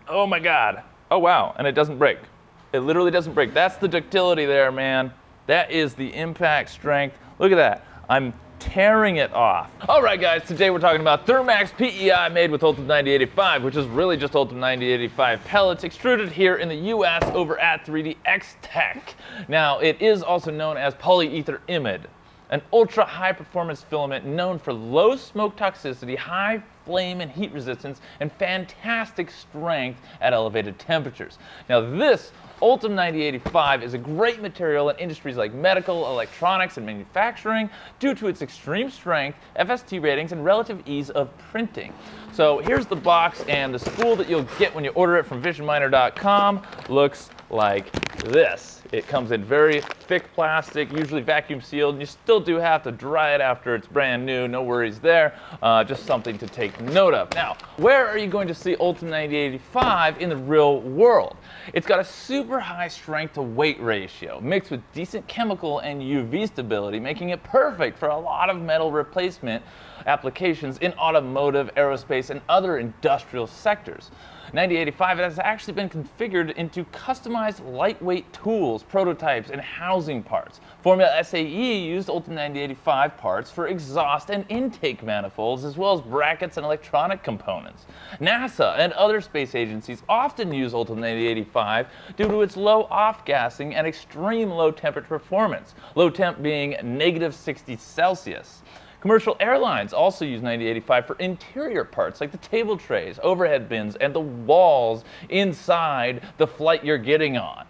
Oh my God. Oh wow, and it doesn't break. It literally doesn't break. That's the ductility there, man. That is the impact strength. Look at that. I'm tearing it off. All right, guys, today we're talking about ThermaX PEI made with Ultem 9085, which is really just Ultem 9085 pellets extruded here in the US over at 3DXTech. Now, it is also known as Polyetherimide, an ultra high performance filament known for low smoke toxicity, high flame and heat resistance, and fantastic strength at elevated temperatures. Now this Ultem 9085 is a great material in industries like medical, electronics, and manufacturing due to its extreme strength, FST ratings, and relative ease of printing. So here's the box, and the spool that you'll get when you order it from visionminer.com looks like this. It comes in very thick plastic, usually vacuum sealed, and you still do have to dry it after it's brand new. No worries there. Just something to take note of. Now, where are you going to see Ultem 9085 in the real world? It's got a super high strength to weight ratio, mixed with decent chemical and UV stability, making it perfect for a lot of metal replacement applications in automotive, aerospace, and other industrial sectors. 9085 has actually been configured into customized lightweight tools, prototypes, and housing parts. Formula SAE used Ultem 9085 parts for exhaust and intake manifolds, as well as brackets and electronic components. NASA and other space agencies often use Ultem 9085 due to its low off-gassing and extreme low temperature performance, low temp being -60°C. Commercial airlines also use 9085 for interior parts like the table trays, overhead bins, and the walls inside the flight you're getting on.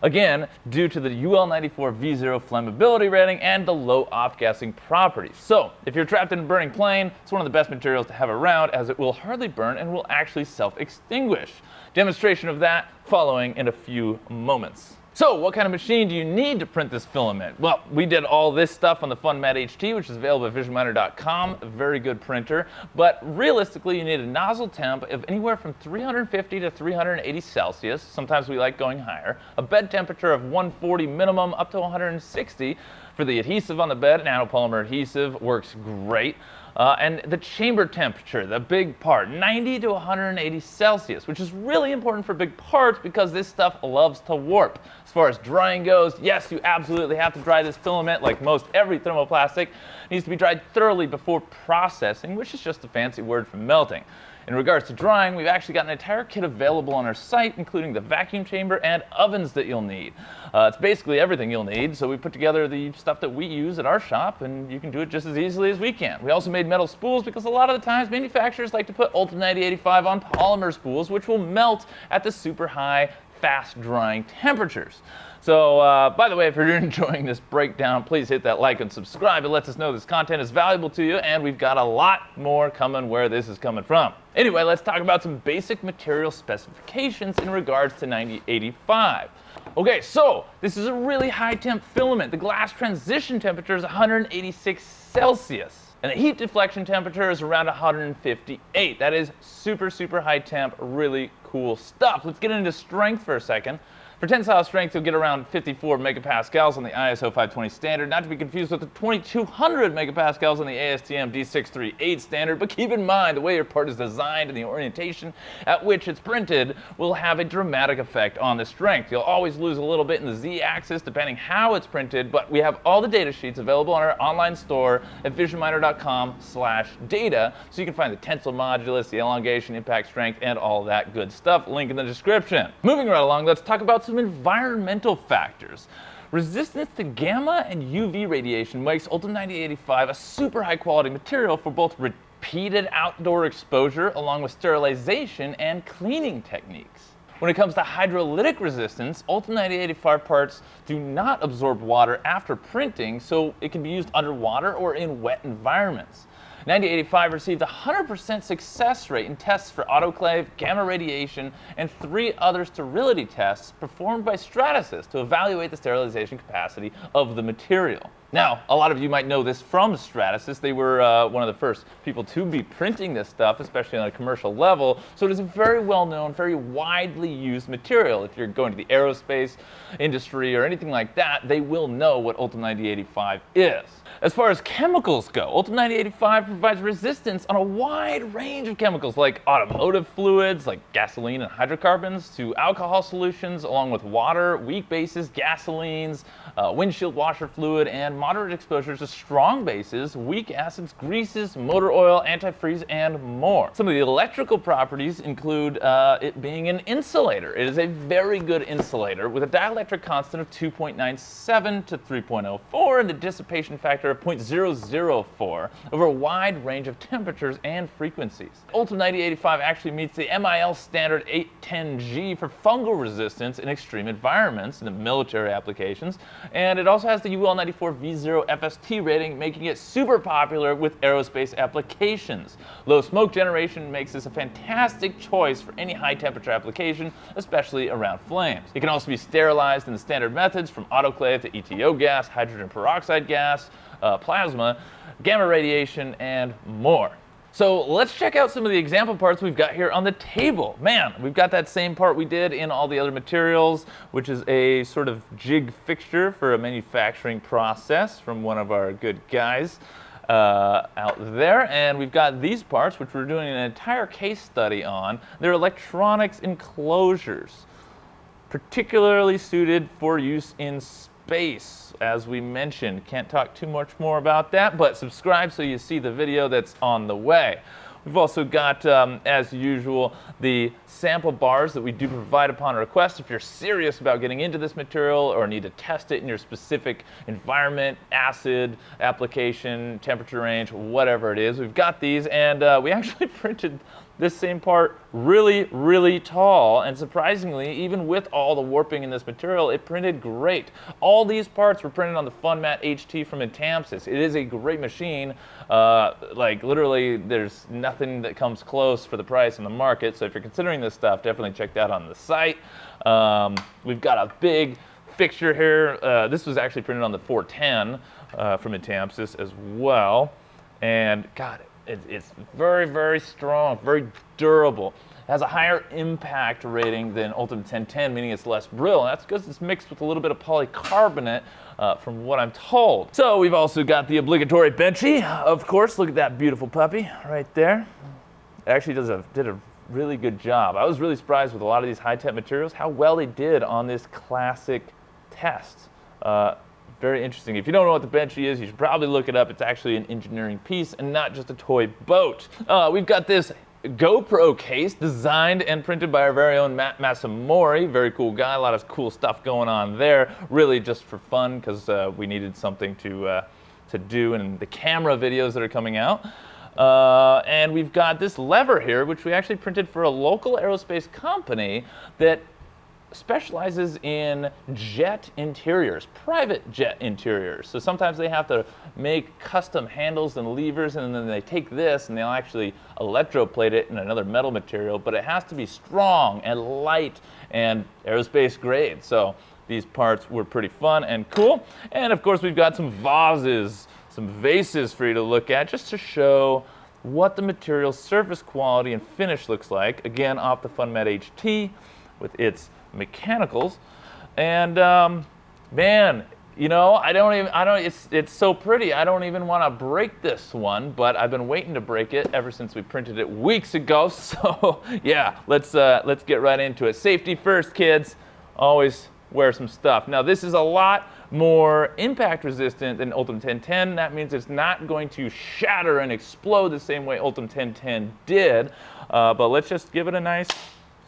Again, due to the UL94 V0 flammability rating and the low off-gassing properties. So, if you're trapped in a burning plane, it's one of the best materials to have around as it will hardly burn and will actually self-extinguish. Demonstration of that following in a few moments. So, what kind of machine do you need to print this filament? Well, we did all this stuff on the FunMat HT, which is available at visionminer.com, a very good printer, but realistically you need a nozzle temp of anywhere from 350 to 380 Celsius, sometimes we like going higher, a bed temperature of 140 minimum up to 160. For the adhesive on the bed, nanopolymer adhesive works great. And the chamber temperature, the big part, 90 to 180 Celsius, which is really important for big parts because this stuff loves to warp. As far as drying goes, yes, you absolutely have to dry this filament like most every thermoplastic. It needs to be dried thoroughly before processing, which is just a fancy word for melting. In regards to drying, we've actually got an entire kit available on our site, including the vacuum chamber and ovens that you'll need. It's basically everything you'll need, so we put together the stuff that we use at our shop, and you can do it just as easily as we can. We also made metal spools because a lot of the times manufacturers like to put Ultem 9085 on polymer spools, which will melt at the super high, fast drying temperatures. So, by the way, if you're enjoying this breakdown, please hit that like and subscribe. It lets us know this content is valuable to you, and we've got a lot more coming where this is coming from. Anyway, let's talk about some basic material specifications in regards to 9085. Okay, so this is a really high temp filament. The glass transition temperature is 186 Celsius. And the heat deflection temperature is around 158. That is super, super high temp, really cool stuff. Let's get into strength for a second. For tensile strength, you'll get around 54 megapascals on the ISO 520 standard, not to be confused with the 2200 megapascals on the ASTM D638 standard, but keep in mind the way your part is designed and the orientation at which it's printed will have a dramatic effect on the strength. You'll always lose a little bit in the Z-axis depending how it's printed, but we have all the data sheets available on our online store at visionminer.com/data, so you can find the tensile modulus, the elongation, impact strength, and all that good stuff. Link in the description. Moving right along, let's talk about some environmental factors. Resistance to gamma and UV radiation makes Ultem 9085 a super high quality material for both repeated outdoor exposure along with sterilization and cleaning techniques. When it comes to hydrolytic resistance, Ultem 9085 parts do not absorb water after printing, so it can be used underwater or in wet environments. 9085 received a 100% success rate in tests for autoclave, gamma radiation, and 3 other sterility tests performed by Stratasys to evaluate the sterilization capacity of the material. Now, a lot of you might know this from Stratasys. They were one of the first people to be printing this stuff, especially on a commercial level. So it is a very well-known, very widely used material. If you're going to the aerospace industry or anything like that, they will know what Ultem 9085 is. As far as chemicals go, Ultem 9085 provides resistance on a wide range of chemicals like automotive fluids, like gasoline and hydrocarbons, to alcohol solutions, along with water, weak bases, gasolines, windshield washer fluid, and moderate exposures to strong bases, weak acids, greases, motor oil, antifreeze, and more. Some of the electrical properties include it being an insulator. It is a very good insulator with a dielectric constant of 2.97 to 3.04 and a dissipation factor of 0.004 over a wide range of temperatures and frequencies. Ultem 9085 actually meets the MIL standard 810G for fungal resistance in extreme environments in the military applications, and it also has the UL 94 V0 FST rating, making it super popular with aerospace applications. Low smoke generation makes this a fantastic choice for any high temperature application, especially around flames. It can also be sterilized in the standard methods from autoclave to ETO gas, hydrogen peroxide gas, plasma, gamma radiation, and more. So let's check out some of the example parts we've got here on the table. Man, we've got that same part we did in all the other materials, which is a sort of jig fixture for a manufacturing process from one of our good guys out there. And we've got these parts, which we're doing an entire case study on. They're electronics enclosures, particularly suited for use in space. As we mentioned, can't talk too much more about that, but subscribe so you see the video that's on the way. We've also got, as usual, the sample bars that we do provide upon request. If you're serious about getting into this material or need to test it in your specific environment, acid, application, temperature range, whatever it is, we've got these, and we actually printed this same part really, really tall, and surprisingly, even with all the warping in this material, it printed great. All these parts were printed on the FunMat HT from Temps. It is a great machine. Like literally, there's nothing that comes close for the price in the market. So if you're considering this stuff, definitely check that on the site. We've got a big fixture here. This was actually printed on the 410 from Temps as well, and God, it's very, very strong, very durable. It has a higher impact rating than Ultem 1010, meaning it's less brittle. And that's because it's mixed with a little bit of polycarbonate, from what I'm told. So we've also got the obligatory benchy, of course. Look at that beautiful puppy right there. It actually did a really good job. I was really surprised with a lot of these high-temp materials, how well they did on this classic test. Very interesting. If you don't know what the benchy is, you should probably look it up. It's actually an engineering piece and not just a toy boat. We've got this GoPro case designed and printed by our very own Matt Masamori. Very cool guy. A lot of cool stuff going on there. Really just for fun, because we needed something to do in the camera videos that are coming out. And we've got this lever here, which we actually printed for a local aerospace company that specializes in jet interiors, private jet interiors. So sometimes they have to make custom handles and levers, and then they take this and they'll actually electroplate it in another metal material, but it has to be strong and light and aerospace grade. So these parts were pretty fun and cool. And of course we've got some vases, some vases for you to look at, just to show what the material's surface quality and finish looks like. Again, off the FunMat HT with its mechanicals. And man, you know, it's so pretty. I don't even want to break this one, but I've been waiting to break it ever since we printed it weeks ago. So yeah, let's get right into it. Safety first, kids. Always wear some stuff. Now this is a lot more impact resistant than Ultem 1010. That means it's not going to shatter and explode the same way Ultem 1010 did. But let's just give it a nice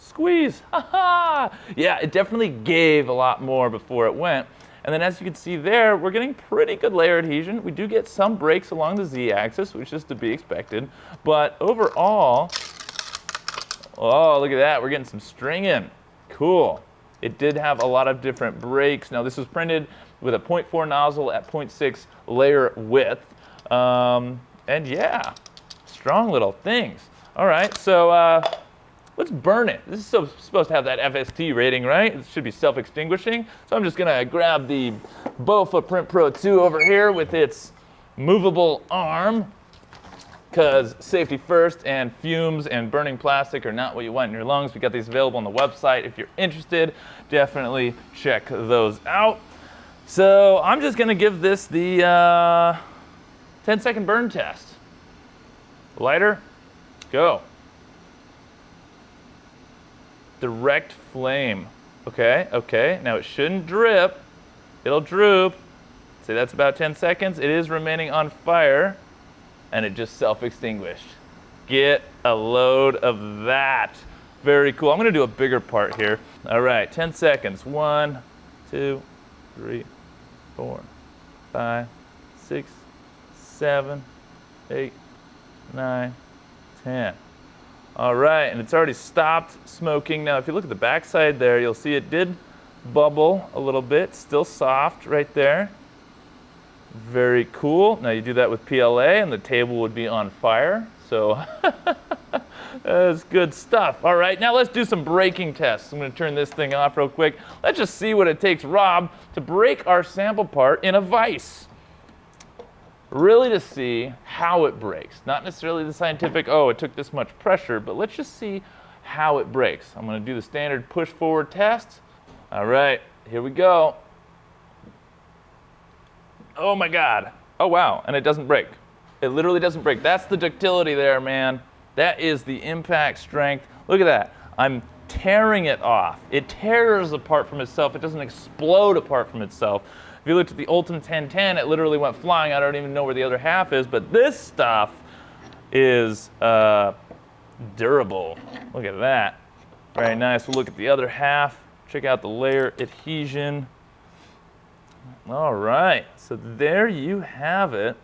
squeeze. Yeah, it definitely gave a lot more before it went. And then as you can see there, we're getting pretty good layer adhesion. We do get some breaks along the Z-axis, which is to be expected. But overall, oh, look at that. We're getting some string in. Cool. It did have a lot of different breaks. Now this was printed with a 0.4 nozzle at 0.6 layer width. And yeah, strong little things. All right, so let's burn it. This is supposed to have that FST rating, right? It should be self-extinguishing. So I'm just gonna grab the Footprint Pro 2 over here with its movable arm, because safety first, and fumes and burning plastic are not what you want in your lungs. We got these available on the website. If you're interested, definitely check those out. So I'm just gonna give this the 10-second burn test. Lighter, go. Direct flame. Okay, now it shouldn't drip. It'll droop. See, that's about 10 seconds. It is remaining on fire, and it just self-extinguished. Get a load of that. Very cool. I'm gonna do a bigger part here. All right, 10 seconds. 1, 2, 3, 4, 5, 6, 7, 8, 9, 10. All right, and it's already stopped smoking. Now, if you look at the backside there, you'll see it did bubble a little bit, still soft right there. Very cool. Now you do that with PLA and the table would be on fire. So that's good stuff. All right, now let's do some braking tests. I'm gonna turn this thing off real quick. Let's just see what it takes Rob to break our sample part in a vise. Really to see how it breaks. Not necessarily the scientific, oh, it took this much pressure, but let's just see how it breaks. I'm gonna do the standard push forward test. All right, here we go. Oh my God. Oh wow, and it doesn't break. It literally doesn't break. That's the ductility there, man. That is the impact strength. Look at that. I'm tearing it off. It tears apart from itself. It doesn't explode apart from itself. If you looked at the Ultem 1010, it literally went flying. I don't even know where the other half is, but this stuff is durable. Look at that. Very nice. We'll look at the other half. Check out the layer adhesion. All right, so there you have it.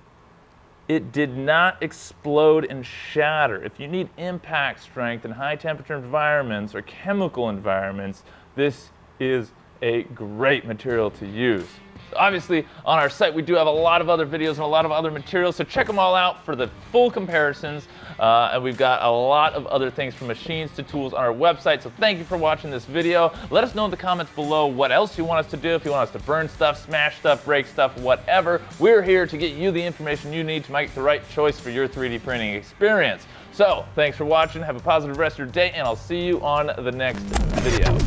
It did not explode and shatter. If you need impact strength in high temperature environments or chemical environments, this is a great material to use. Obviously, on our site, we do have a lot of other videos and a lot of other materials, so check them all out for the full comparisons. And we've got a lot of other things from machines to tools on our website, so thank you for watching this video. Let us know in the comments below what else you want us to do, if you want us to burn stuff, smash stuff, break stuff, whatever. We're here to get you the information you need to make the right choice for your 3D printing experience. So, thanks for watching, have a positive rest of your day, and I'll see you on the next video.